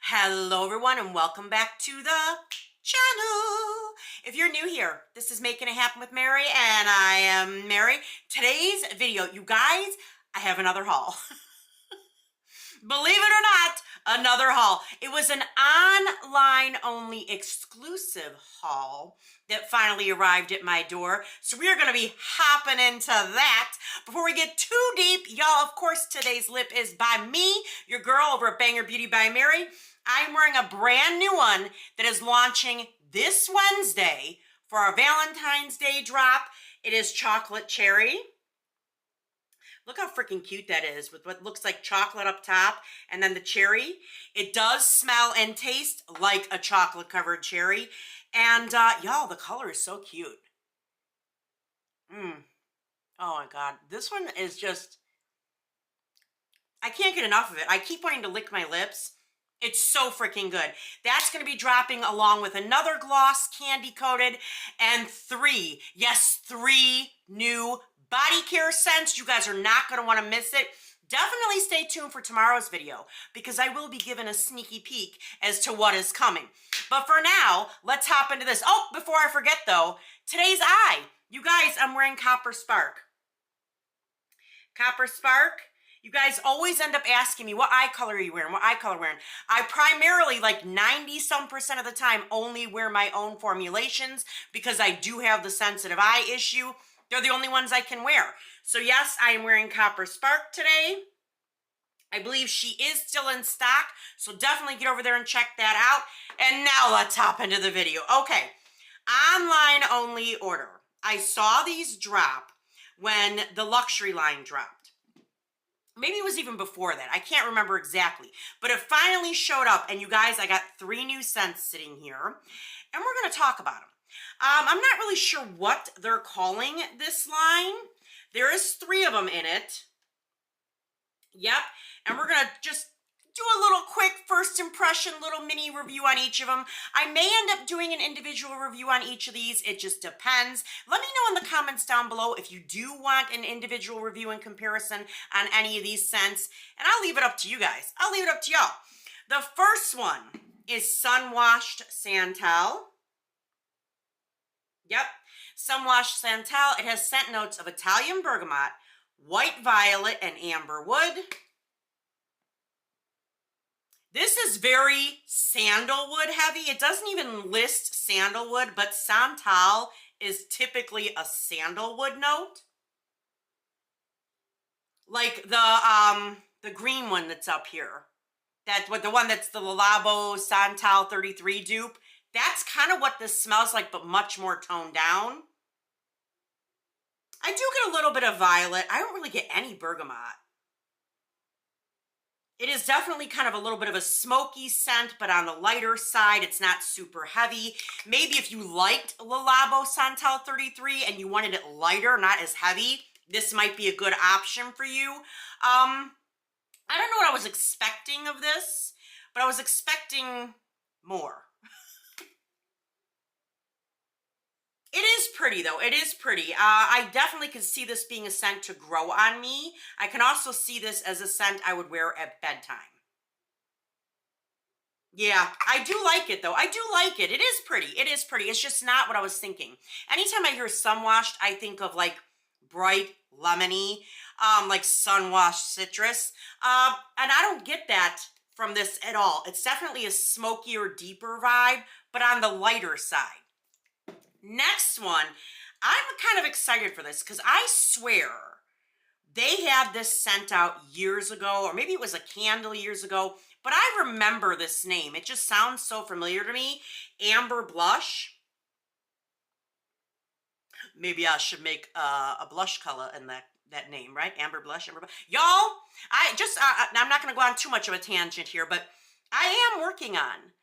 Hello everyone and welcome back to the channel. If you're new here, this is Making It Happen with Mary and I am Mary. Today's video, you guys, I have another haul. Believe it or not, another haul. It was an online only exclusive haul that finally arrived at my door. So we are going to be hopping into that. Before we get too deep, y'all, of course, today's lip is by me, your girl over at Banger Beauty by Mary. I'm wearing a brand new one that is launching this Wednesday for our Valentine's Day drop. It is chocolate cherry. Look how freaking cute that is with what looks like chocolate up top and then the cherry. It does smell and taste like a chocolate covered cherry. And y'all, the color is so cute. Oh my God. This one is just, I can't get enough of it. I keep wanting to lick my lips. It's so freaking good. That's going to be dropping along with another gloss, candy coated, and three new body care scents. You guys are not going to want to miss it. Definitely stay tuned for tomorrow's video because I will be giving a sneaky peek as to what is coming. But for now, let's hop into this. Oh, before I forget though, today's eye. You guys, I'm wearing Copper Spark. Copper Spark. You guys always end up asking me, what eye color are you wearing? What eye color are you wearing? I primarily, like 90-some% of the time, only wear my own formulations because I do have the sensitive eye issue. They're the only ones I can wear. So yes, I am wearing Copper Spark today. I believe she is still in stock, so definitely get over there and check that out. And now let's hop into the video. Okay, online only order. I saw these drop when the luxury line dropped. Maybe it was even before that. I can't remember exactly. But it finally showed up. And you guys, I got 3 new scents sitting here. And we're going to talk about them. I'm not really sure what they're calling this line. There is 3 of them in it. Yep. And we're going to just do a little quick first impression, little mini review on each of them. I may end up doing an individual review on each of these. It just depends. Let me know in the comments down below if you do want an individual review in comparison on any of these scents. And I'll leave it up to you guys. I'll leave it up to y'all. The first one is Sun-Washed Santel. Yep. Sun-Washed Santel. It has scent notes of Italian bergamot, white violet, and amber wood. This is very sandalwood heavy. It doesn't even list sandalwood, but Santal is typically a sandalwood note. Like the green one that's up here. The one that's the Le Labo Santal 33 dupe. That's kind of what this smells like, but much more toned down. I do get a little bit of violet. I don't really get any bergamot. It is definitely kind of a little bit of a smoky scent, but on the lighter side, it's not super heavy. Maybe if you liked Le Labo Santal 33 and you wanted it lighter, not as heavy, this might be a good option for you. I don't know what I was expecting of this, but I was expecting more. It is pretty though, it is pretty. I definitely could see this being a scent to grow on me. I can also see this as a scent I would wear at bedtime. Yeah, I do like it though. I do like it. It is pretty. It is pretty. It's just not what I was thinking. Anytime I hear sun-washed, I think of like bright lemony, like sun-washed citrus. And I don't get that from this at all. It's definitely a smokier, deeper vibe, but on the lighter side. Next one, I'm kind of excited for this because I swear they had this scent out years ago, or maybe it was a candle years ago, but I remember this name. It just sounds so familiar to me. Amber Blush. Maybe I should make a blush color in that name, right? Amber Blush, Amber Blush. Y'all, I'm not going to go on too much of a tangent here, but I am working on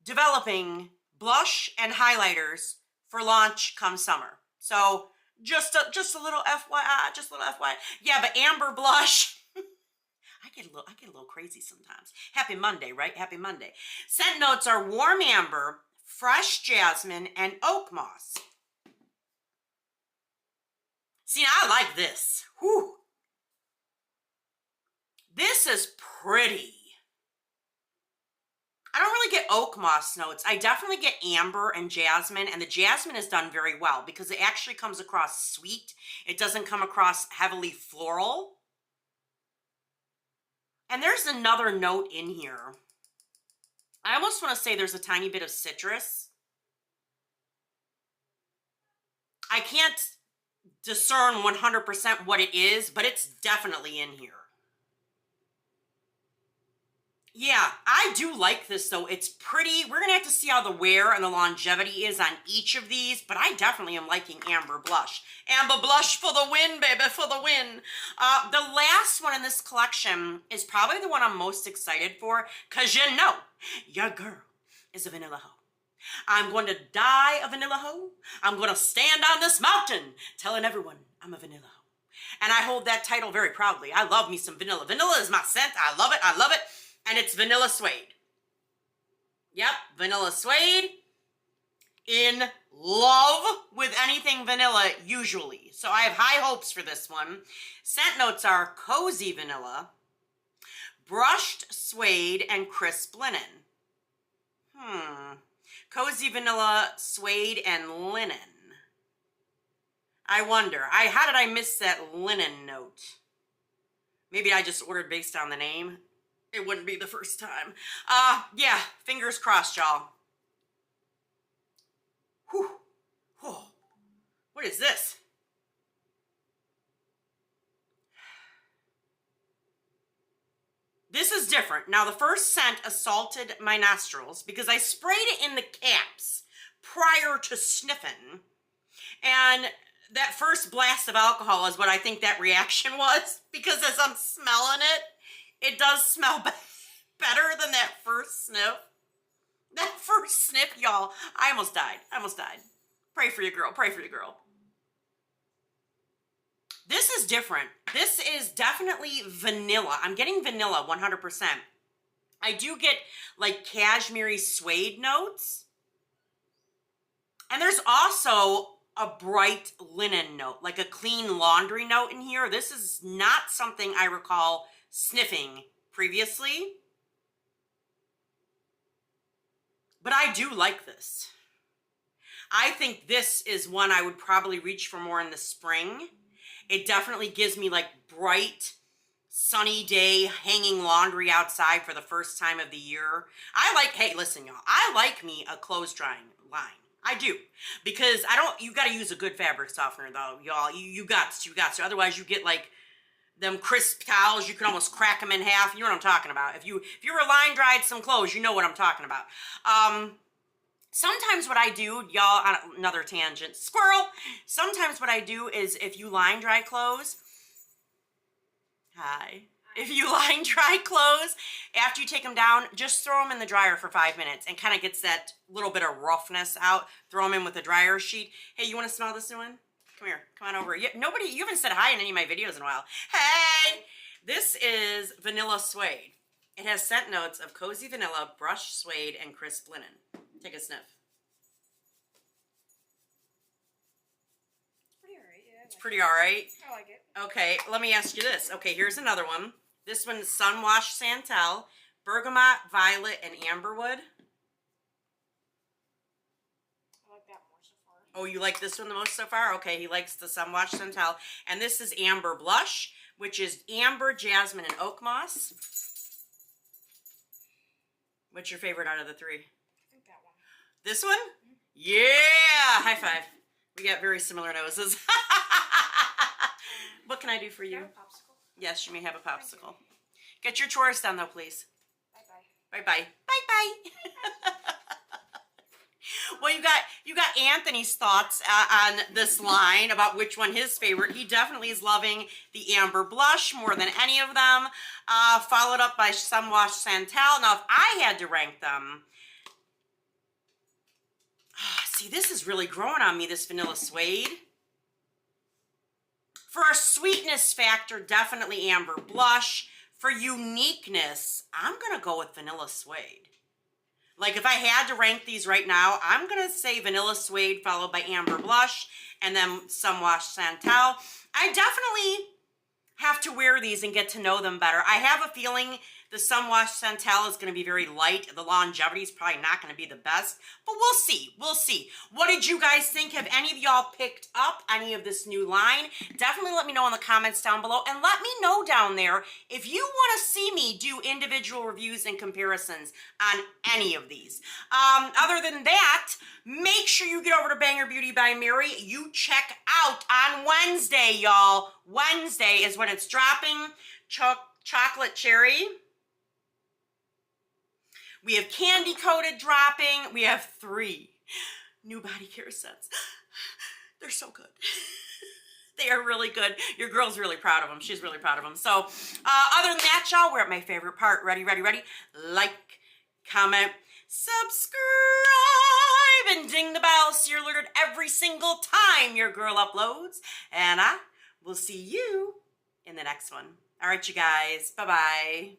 developing blush and highlighters for launch come summer. So just a little FYI, just a little FYI. Yeah, but Amber Blush. I get a little crazy sometimes. Happy Monday, right? Happy Monday. Scent notes are warm amber, fresh jasmine, and oak moss. See, I like this. Whew. This is pretty. oak moss notes. I definitely get amber and jasmine, and the jasmine is done very well because it actually comes across sweet. It doesn't come across heavily floral. And there's another note in here. I almost want to say there's a tiny bit of citrus. I can't discern 100% what it is, but it's definitely in here. Yeah, I do like this though. It's pretty. We're gonna have to see how the wear and the longevity is on each of these, but I definitely am liking Amber Blush. Amber Blush for the win, baby, for the win. The last one in this collection is probably the one I'm most excited for, because you know, your girl is a vanilla hoe. I'm going to die a vanilla hoe. I'm going to stand on this mountain telling everyone I'm a vanilla hoe. And I hold that title very proudly. I love me some vanilla. Vanilla is my scent. I love it. I love it. And it's vanilla suede. Yep, vanilla suede. In love with anything vanilla, usually. So I have high hopes for this one. Scent notes are cozy vanilla, brushed suede, and crisp linen. Cozy vanilla, suede, and linen. I wonder. How did I miss that linen note? Maybe I just ordered based on the name. It wouldn't be the first time. Yeah, fingers crossed, y'all. Whew. Oh, what is this? This is different. Now, the first scent assaulted my nostrils because I sprayed it in the caps prior to sniffing. And that first blast of alcohol is what I think that reaction was, because as I'm smelling it, it does smell better than that first sniff. That first sniff, y'all, I almost died. I almost died. Pray for your girl. Pray for your girl. This is different. This is definitely vanilla. I'm getting vanilla 100%. I do get like cashmere suede notes. And there's also a bright linen note, like a clean laundry note in here. This is not something I recall sniffing previously. But I do like this. I think this is one I would probably reach for more in the spring. It definitely gives me like bright, sunny day, hanging laundry outside for the first time of the year. Hey, listen, y'all, I like me a clothes drying line. I do. Because you got to use a good fabric softener though, y'all. You got to. Otherwise you get like them crisp towels, you can almost crack them in half. You know what I'm talking about. If you were line dried some clothes, you know what I'm talking about. Sometimes what I do, y'all, on another tangent, squirrel. Sometimes what I do is if you line dry clothes, if you line dry clothes, after you take them down, just throw them in the dryer for 5 minutes and kind of gets that little bit of roughness out. Throw them in with a dryer sheet. Hey, you want to smell this new one? Come here, come on over. You haven't said hi in any of my videos in a while. Hey, this is vanilla suede. It has scent notes of cozy vanilla, brushed suede, and crisp linen. Take a sniff. Pretty alright, yeah. It's pretty alright. I like it. Okay, let me ask you this. Okay, here's another one. This one's Sunwash Santel, Bergamot, Violet, and Amberwood. I like that more so far. Oh, you like this one the most so far? Okay, he likes the Sunwash Santel. And this is Amber Blush, which is amber, jasmine, and oak moss. What's your favorite out of the three? I think that one. This one? Mm-hmm. Yeah! High five. We got very similar noses. What can I do for you? Have a popsicle? Yes, you may have a popsicle. Get your chores done though, please. Bye-bye. Bye-bye. Bye-bye. Well, you got Anthony's thoughts on this line about which one his favorite. He definitely is loving the Amber Blush more than any of them, followed up by Sunwash Santel. Now, if I had to rank them, see, this is really growing on me, this vanilla suede. For a sweetness factor, definitely Amber Blush. For uniqueness, I'm going to go with vanilla suede. Like if I had to rank these right now, I'm going to say vanilla suede followed by Amber Blush and then Sunwash Santel. I definitely have to wear these and get to know them better. I have a feeling The sun wash santel is going to be very light. The longevity is probably not going to be the best, but we'll see. We'll see. What did you guys think? Have any of y'all picked up any of this new line? Definitely let me know in the comments down below, and let me know down there if you want to see me do individual reviews and comparisons on any of these. Other than that, make sure you get over to Banger Beauty by Mary. You check out on Wednesday, y'all. Wednesday is when it's dropping. Chocolate cherry. We have candy coated dropping. We have 3 new body care sets. They're so good. They are really good. Your girl's really proud of them. She's really proud of them. So other than that, y'all, we're at my favorite part. Ready, ready, ready? Like, comment, subscribe, and ding the bell so you're alerted every single time your girl uploads. And I will see you in the next one. All right, you guys. Bye-bye.